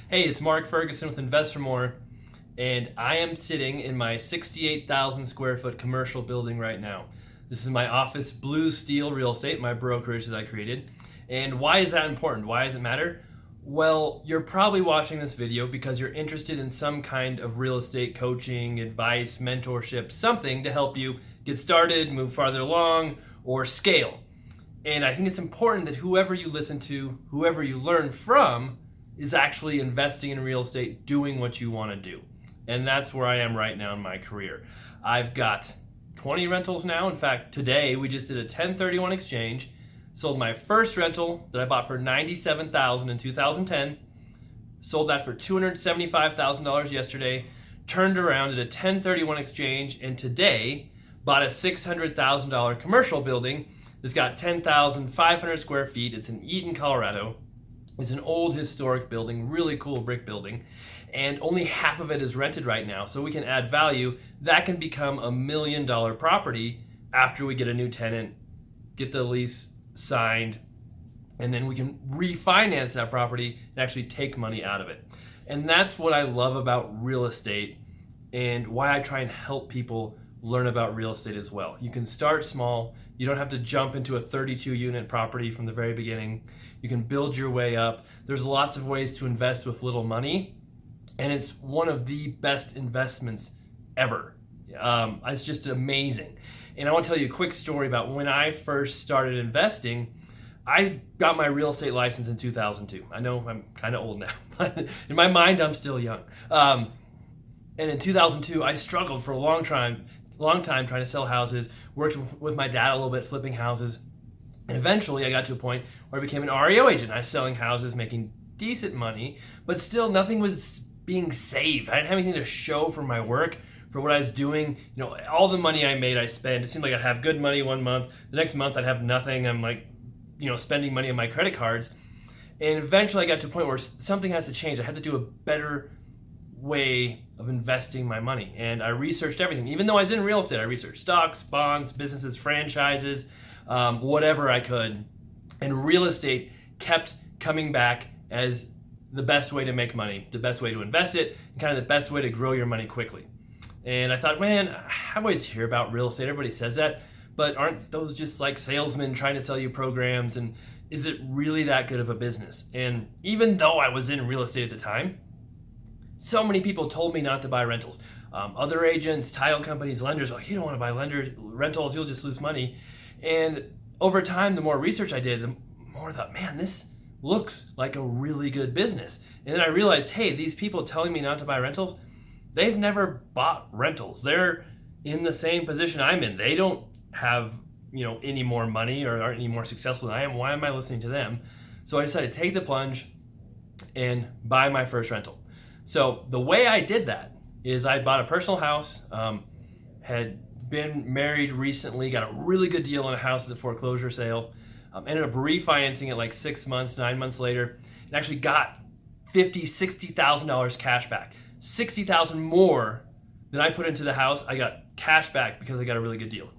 Hey, it's Mark Ferguson with InvestFourMore, and I am sitting in my 68,000 square foot commercial building right now. This is my office, Blue Steel Real Estate, my brokerage that I created. And why is that important? Why does it matter? Well, you're probably watching this video because you're interested in some kind of real estate coaching, advice, mentorship, something to help you get started, move farther along, or scale. And I think it's important that whoever you listen to, whoever you learn from, is actually investing in real estate, doing what you want to do. And that's where I am right now in my career. I've got 20 rentals now. In fact, today we just did a 1031 exchange, sold my first rental that I bought for $97,000 in 2010, sold that for $275,000 yesterday, turned around at a 1031 exchange, and today bought a $600,000 commercial building that's got 10,500 square feet. It's in Eden, Colorado. It's an old historic building, really cool brick building, and only half of it is rented right now, so we can add value. That can become $1 million property after we get a new tenant, get the lease signed, and then we can refinance that property and actually take money out of it. And that's what I love about real estate and why I try and help people learn about real estate as well. You can start small. You don't have to jump into a 32 unit property from the very beginning. You can build your way up. There's lots of ways to invest with little money, and it's one of the best investments ever. It's just amazing. And I want to tell you a quick story about when I first started investing. I got my real estate license in 2002. I know I'm kind of old now, but in my mind I'm still young. And in 2002, I struggled for a long time trying to sell houses, worked with my dad a little bit, flipping houses. And eventually I got to a point where I became an REO agent. I was selling houses, making decent money, but still nothing was being saved. I didn't have anything to show for my work, for what I was doing. You know, all the money I made, I spent. It seemed like I'd have good money one month. The next month I'd have nothing. I'm like, spending money on my credit cards. And eventually I got to a point where something has to change. I had to do a better way of investing my money. And I researched everything. Even though I was in real estate, I researched stocks, bonds, businesses, franchises, whatever I could. And real estate kept coming back as the best way to make money, the best way to invest it, and kind of the best way to grow your money quickly. And I thought, man, I always hear about real estate. Everybody says that, but aren't those just like salesmen trying to sell you programs? And is it really that good of a business? And even though I was in real estate at the time, so many people told me not to buy rentals. Other agents, title companies, lenders, you don't want to buy rentals, you'll just lose money. And over time, the more research I did, the more I thought, man, this looks like a really good business. And then I realized, hey, these people telling me not to buy rentals, they've never bought rentals. They're in the same position I'm in. They don't have, any more money or aren't any more successful than I am. Why am I listening to them? So I decided to take the plunge and buy my first rental. So the way I did that is I bought a personal house, had been married recently, got a really good deal on a house at the foreclosure sale, ended up refinancing it like 6 months, 9 months later, and actually got $50,000, $60,000 cash back. $60,000 more than I put into the house, I got cash back because I got a really good deal.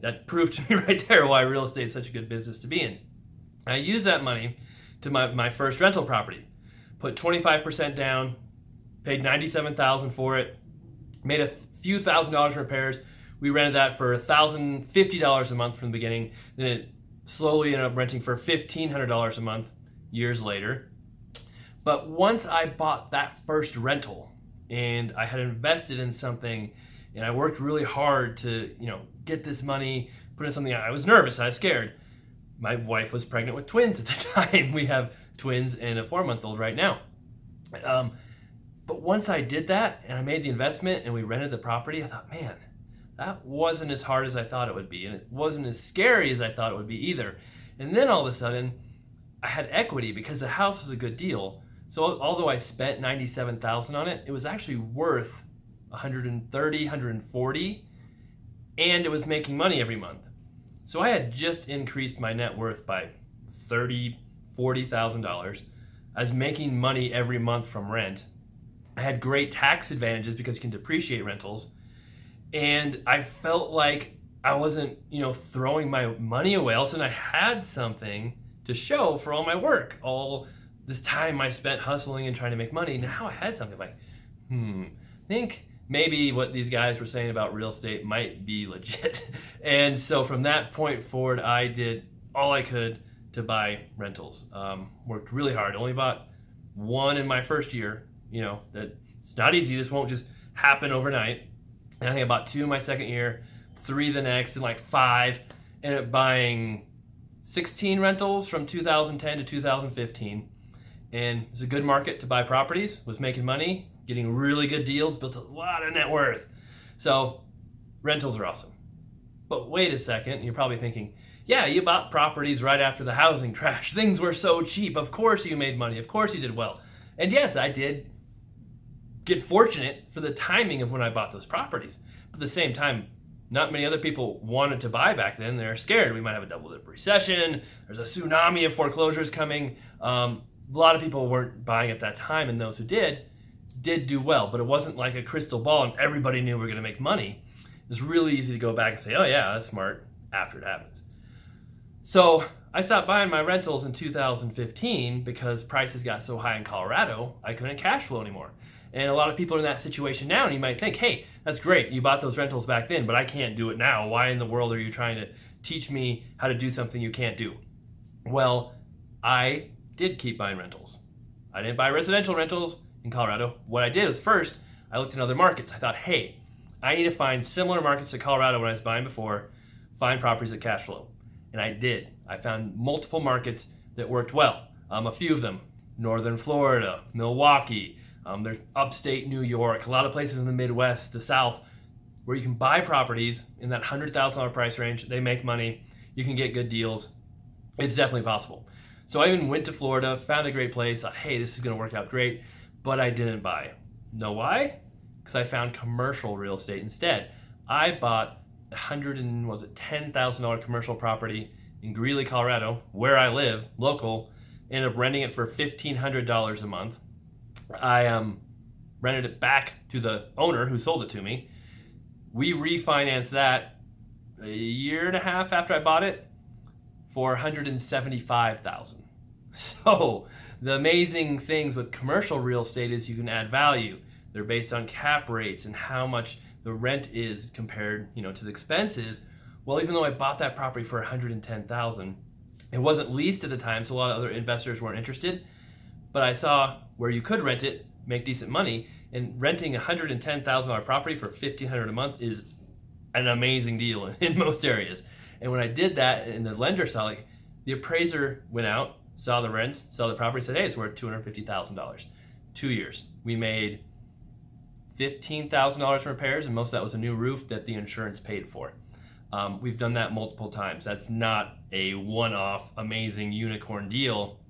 That proved to me right there why real estate is such a good business to be in. I used that money to my first rental property, put 25% down, paid $97,000 for it, made a few $1,000s in repairs. We rented that for $1,050 a month from the beginning. Then it slowly ended up renting for $1,500 a month years later. But once I bought that first rental and I had invested in something and I worked really hard to, get this money, put in something, I was nervous, I was scared. My wife was pregnant with twins at the time. We have twins and a 4-month-old right now. But once I did that and I made the investment and we rented the property, I thought, man, that wasn't as hard as I thought it would be. And it wasn't as scary as I thought it would be either. And then all of a sudden, I had equity because the house was a good deal. So although I spent $97,000 on it, it was actually worth $130,000, $140,000, and it was making money every month. So I had just increased my net worth by $30,000, $40,000. I was making money every month from rent. I had great tax advantages because you can depreciate rentals. And I felt like I wasn't, throwing my money away. All of a sudden I had something to show for all my work, all this time I spent hustling and trying to make money, now I had something like, I think maybe what these guys were saying about real estate might be legit. And so from that point forward, I did all I could to buy rentals. Worked really hard. Only bought one in my first year. That it's not easy. This won't just happen overnight. And I think I bought 2 in my second year, 3 the next, and like 5. Ended up buying 16 rentals from 2010 to 2015. And it was a good market to buy properties, was making money, getting really good deals, built a lot of net worth. So rentals are awesome. But wait a second, you're probably thinking, yeah, you bought properties right after the housing crash. Things were so cheap. Of course you made money. Of course you did well. And yes, I did get fortunate for the timing of when I bought those properties. But at the same time, not many other people wanted to buy back then. They're scared we might have a double-dip recession. There's a tsunami of foreclosures coming. A lot of people weren't buying at that time, and those who did do well. But it wasn't like a crystal ball and everybody knew we were going to make money. It was really easy to go back and say, oh yeah, that's smart, after it happens. So I stopped buying my rentals in 2015 because prices got so high in Colorado, I couldn't cash flow anymore. And a lot of people are in that situation now, and you might think, hey, that's great, you bought those rentals back then, but I can't do it now. Why in the world are you trying to teach me how to do something you can't do? Well, I did keep buying rentals. I didn't buy residential rentals in Colorado. What I did was first, I looked in other markets. I thought, hey, I need to find similar markets to Colorado when I was buying before, find properties that cash flow. And I did. I found multiple markets that worked well. A few of them, Northern Florida, Milwaukee, there's upstate New York, a lot of places in the Midwest, the South, where you can buy properties in that $100,000 price range. They make money. You can get good deals. It's definitely possible. So I even went to Florida, found a great place, thought, hey, this is going to work out great, but I didn't buy. Know why? Because I found commercial real estate instead. I bought $10,000 commercial property in Greeley, Colorado, where I live, local. Ended up renting it for $1,500 a month. I rented it back to the owner who sold it to me. We refinanced that a year and a half after I bought it for $175,000. So the amazing things with commercial real estate is you can add value. They're based on cap rates and how much the rent is compared, to the expenses. Well, even though I bought that property for $110,000, it wasn't leased at the time, so a lot of other investors weren't interested. But I saw where you could rent it, make decent money, and renting a $110,000 property for $1,500 a month is an amazing deal in most areas. And when I did that, and the lender saw, the appraiser went out, saw the rents, saw the property, said, hey, it's worth $250,000. 2 years. We made $15,000 in repairs, and most of that was a new roof that the insurance paid for. We've done that multiple times. That's not a one-off amazing unicorn deal.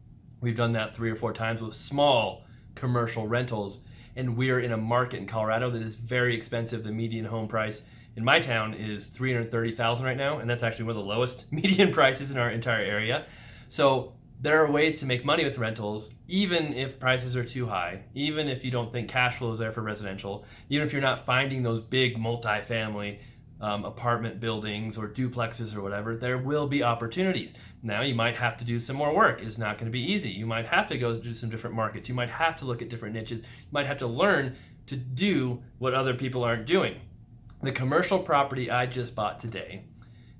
We've done that 3 or 4 times with small commercial rentals, and we're in a market in Colorado that is very expensive. The median home price in my town is $330,000 right now, and that's actually one of the lowest median prices in our entire area. So there are ways to make money with rentals, even if prices are too high, even if you don't think cash flow is there for residential, even if you're not finding those big multifamily apartment buildings or duplexes or whatever. There will be opportunities. Now you might have to do some more work. It's not going to be easy. You might have to go to some different markets. You might have to look at different niches. You might have to learn to do what other people aren't doing. The commercial property I just bought today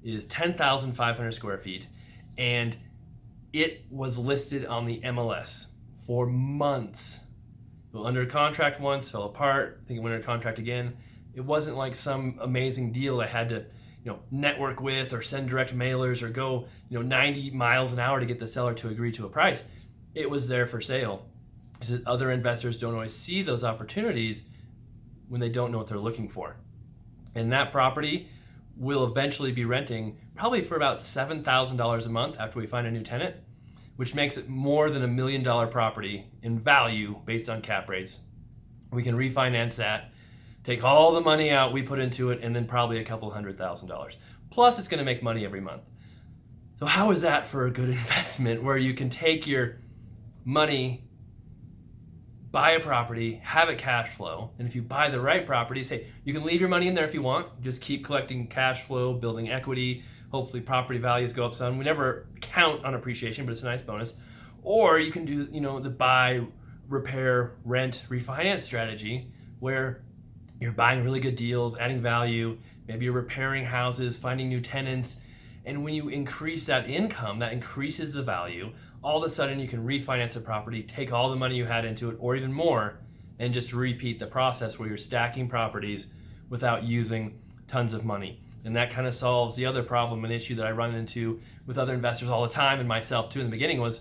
is 10,500 square feet, and it was listed on the MLS for months. Well, under contract once, fell apart. I think it went under contract again. It wasn't like some amazing deal I had to, network with or send direct mailers or go, 90 miles an hour to get the seller to agree to a price. It was there for sale. So other investors don't always see those opportunities when they don't know what they're looking for. And that property will eventually be renting probably for about $7,000 a month after we find a new tenant, which makes it more than $1 million property in value based on cap rates. We can refinance that, take all the money out we put into it, and then probably a couple $100,000. Plus, it's going to make money every month. So how is that for a good investment where you can take your money, buy a property, have it cash flow, and if you buy the right properties, hey, you can leave your money in there if you want. Just keep collecting cash flow, building equity. Hopefully property values go up some. We never count on appreciation, but it's a nice bonus. Or you can do, the buy, repair, rent, refinance strategy where you're buying really good deals, adding value, maybe you're repairing houses, finding new tenants, and when you increase that income, that increases the value. All of a sudden you can refinance a property, take all the money you had into it, or even more, and just repeat the process where you're stacking properties without using tons of money. And that kind of solves the other problem and issue that I run into with other investors all the time, and myself too in the beginning, was,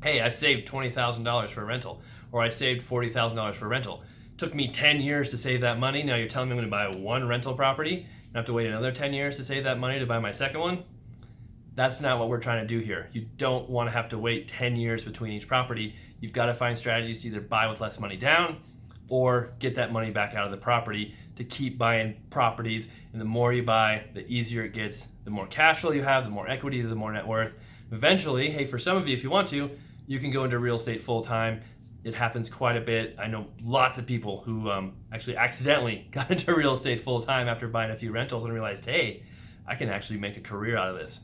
hey, I saved $20,000 for a rental, or I saved $40,000 for a rental. It took me 10 years to save that money. Now you're telling me I'm going to buy one rental property and I have to wait another 10 years to save that money to buy my second one? That's not what we're trying to do here. You don't want to have to wait 10 years between each property. You've got to find strategies to either buy with less money down or get that money back out of the property to keep buying properties. And the more you buy, the easier it gets. The more cash flow you have, the more equity, the more net worth. Eventually, hey, for some of you, if you want to, you can go into real estate full time. It happens quite a bit. I know lots of people who actually accidentally got into real estate full time after buying a few rentals and realized, hey, I can actually make a career out of this.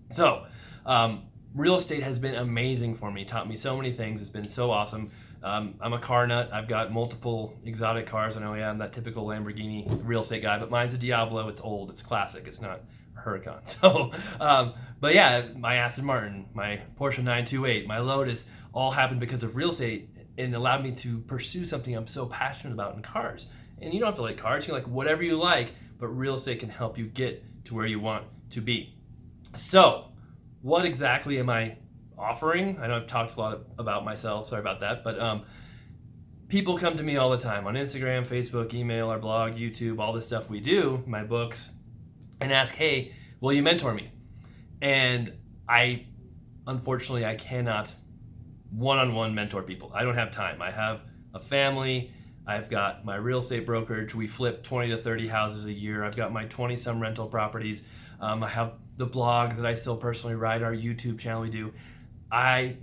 So, real estate has been amazing for me, taught me so many things. It's been so awesome. I'm a car nut. I've got multiple exotic cars. I know, I'm that typical Lamborghini real estate guy, but mine's a Diablo. It's old. It's classic. It's not a Huracan. So, but yeah, my Aston Martin, my Porsche 928, my Lotus all happened because of real estate and allowed me to pursue something I'm so passionate about in cars. And you don't have to like cars. You can like whatever you like, but real estate can help you get to where you want to be. So, what exactly am I offering? I know I've talked a lot about myself, sorry about that, but people come to me all the time on Instagram, Facebook, email, our blog, YouTube, all this stuff we do, my books, and ask, hey, will you mentor me? And unfortunately, I cannot one-on-one mentor people. I don't have time. I have a family. I've got my real estate brokerage. We flip 20 to 30 houses a year. I've got my 20-some rental properties. I have the blog that I still personally write, our YouTube channel we do. I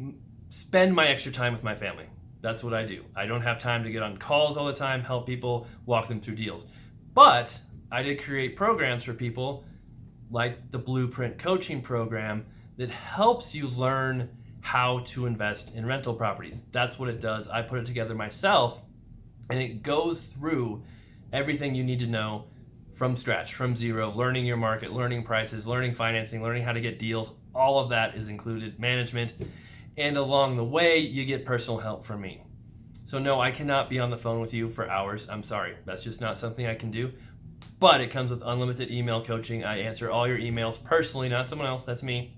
spend my extra time with my family. That's what I do. I don't have time to get on calls all the time, help people, walk them through deals. But I did create programs for people like the Blueprint Coaching Program that helps you learn how to invest in rental properties. That's what it does. I put it together myself, and it goes through everything you need to know from scratch, from zero, learning your market, learning prices, learning financing, learning how to get deals. All of that is included, management, and along the way, you get personal help from me. So no, I cannot be on the phone with you for hours. I'm sorry, that's just not something I can do. But it comes with unlimited email coaching. I answer all your emails personally, not someone else, that's me.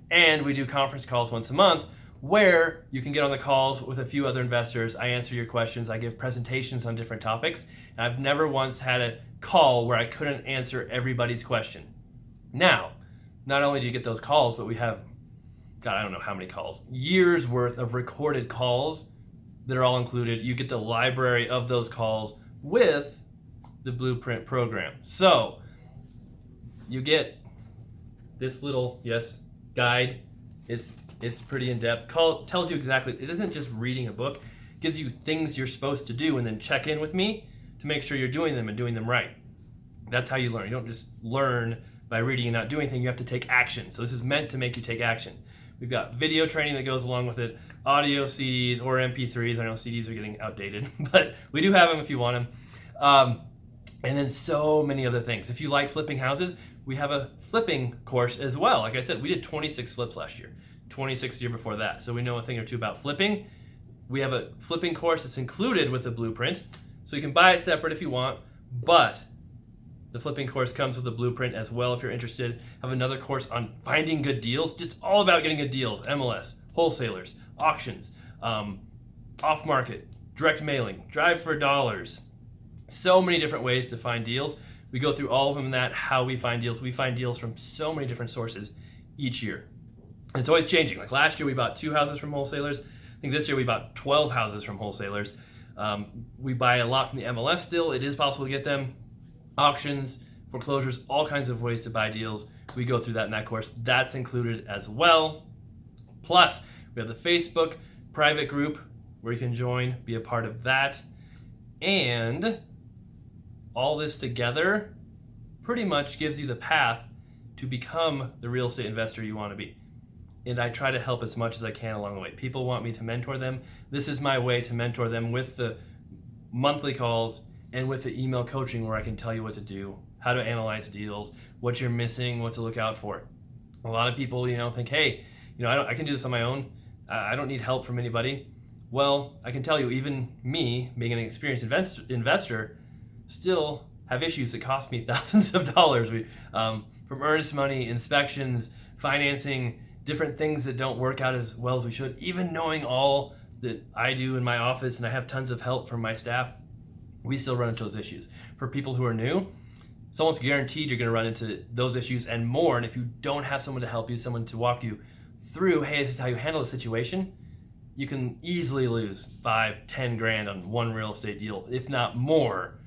And we do conference calls once a month where you can get on the calls with a few other investors. I answer your questions. I give presentations on different topics. And I've never once had a call where I couldn't answer everybody's question. Now, not only do you get those calls, but we have, God, I don't know how many calls, years worth of recorded calls that are all included. You get the library of those calls with the Blueprint program. So you get this little, guide. It's pretty in-depth. Tells you exactly, it isn't just reading a book. It gives you things you're supposed to do and then check in with me to make sure you're doing them and doing them right. That's how you learn. You don't just learn by reading and not doing anything. You have to take action. So this is meant to make you take action. We've got video training that goes along with it, audio CDs or MP3s. I know CDs are getting outdated, but we do have them if you want them. And then so many other things. If you like flipping houses, we have a flipping course as well. Like I said, we did 26 flips last year, 26 the year before that. So we know a thing or two about flipping. We have a flipping course that's included with the Blueprint. So you can buy it separate if you want, but the flipping course comes with the Blueprint as well if you're interested. I have another course on finding good deals, just all about getting good deals, MLS, wholesalers, auctions, off market, direct mailing, drive for dollars. So many different ways to find deals. We go through all of them in that, how we find deals. We find deals from so many different sources each year. And it's always changing. Like last year we bought 2 houses from wholesalers. I think this year we bought 12 houses from wholesalers. We buy a lot from the MLS still. It is possible to get them. Auctions, foreclosures, all kinds of ways to buy deals. We go through that in that course. That's included as well. Plus, we have the Facebook private group where you can join, be a part of that. And all this together pretty much gives you the path to become the real estate investor you want to be. and I try to help as much as I can along the way. People want me to mentor them. This is my way to mentor them with the monthly calls and with the email coaching where I can tell you what to do, how to analyze deals, what you're missing, what to look out for. A lot of people, think, hey, I can do this on my own. I don't need help from anybody. Well, I can tell you, even me, being an experienced investor, still have issues that cost me thousands of dollars. From earnest money, inspections, financing, different things that don't work out as well as we should. Even knowing all that I do in my office, and I have tons of help from my staff, we still run into those issues. For people who are new, it's almost guaranteed you're going to run into those issues and more. And if you don't have someone to help you, someone to walk you through, hey, this is how you handle the situation, you can easily lose 5-10 grand on one real estate deal, if not more,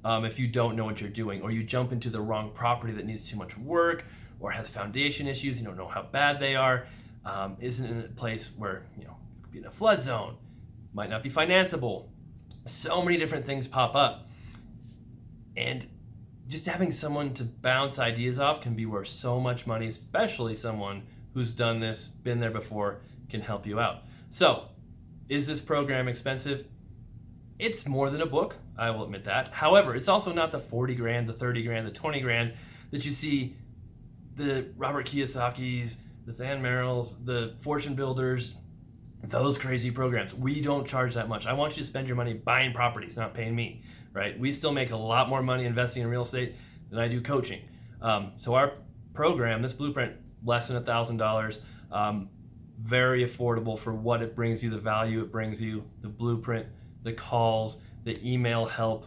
if you don't know what you're doing, or you jump into the wrong property that needs too much work, or has foundation issues, you don't know how bad they are, isn't in a place where, could be in a flood zone, might not be financeable. So many different things pop up. And just having someone to bounce ideas off can be worth so much money, especially someone who's done this, been there before, can help you out. So, is this program expensive? It's more than a book, I will admit that. However, it's also not the 40 grand, the 30 grand, the 20 grand that you see the Robert Kiyosaki's, the Than Merrills, the Fortune Builders, those crazy programs. We don't charge that much. I want you to spend your money buying properties, not paying me, right? We still make a lot more money investing in real estate than I do coaching. So our program, this blueprint, less than $1,000, very affordable for what it brings you, the value it brings you, the blueprint, the calls, the email help,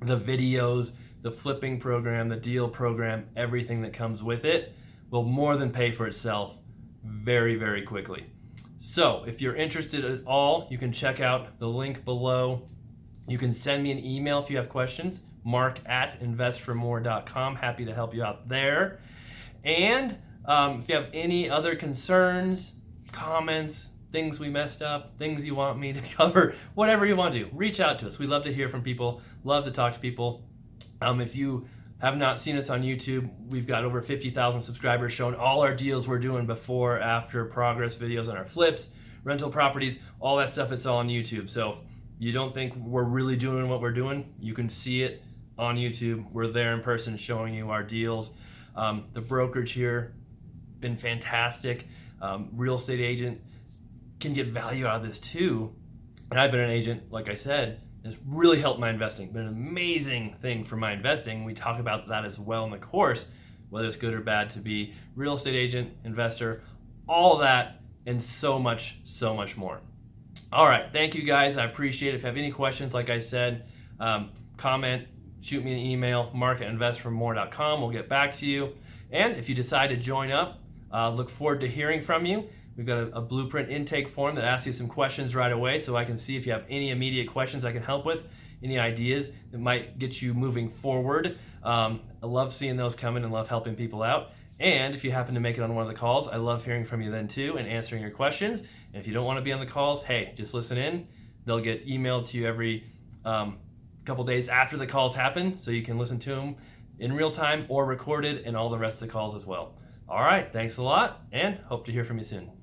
the videos, the flipping program, the deal program, everything that comes with it will more than pay for itself very, very quickly. So if you're interested at all, you can check out the link below. You can send me an email if you have questions, mark@investformore.com. Happy to help you out there. And if you have any other concerns, comments, things we messed up, things you want me to cover, whatever you want to do, reach out to us. We love to hear from people, love to talk to people. If you have not seen us on YouTube, we've got over 50,000 subscribers showing all our deals we're doing before, after, progress videos on our flips, rental properties, all that stuff is all on YouTube. So if you don't think we're really doing what we're doing, you can see it on YouTube. We're there in person showing you our deals. The brokerage here, been fantastic. Real estate agent can get value out of this too. And I've been an agent, like I said, it's really helped my investing. Been an amazing thing for my investing. We talk about that as well in the course, whether it's good or bad to be real estate agent, investor, all that, and so much more. All right, thank you guys. I appreciate it. If you have any questions, like I said, comment, shoot me an email, mark@investformore.com. We'll get back to you. And if you decide to join up, look forward to hearing from you. We've got a blueprint intake form that asks you some questions right away, so I can see if you have any immediate questions I can help with, any ideas that might get you moving forward. I love seeing those come in and love helping people out. And if you happen to make it on one of the calls, I love hearing from you then too and answering your questions. And if you don't want to be on the calls, hey, just listen in. They'll get emailed to you every couple days after the calls happen, so you can listen to them in real time or recorded, and all the rest of the calls as well. All right, thanks a lot, and hope to hear from you soon.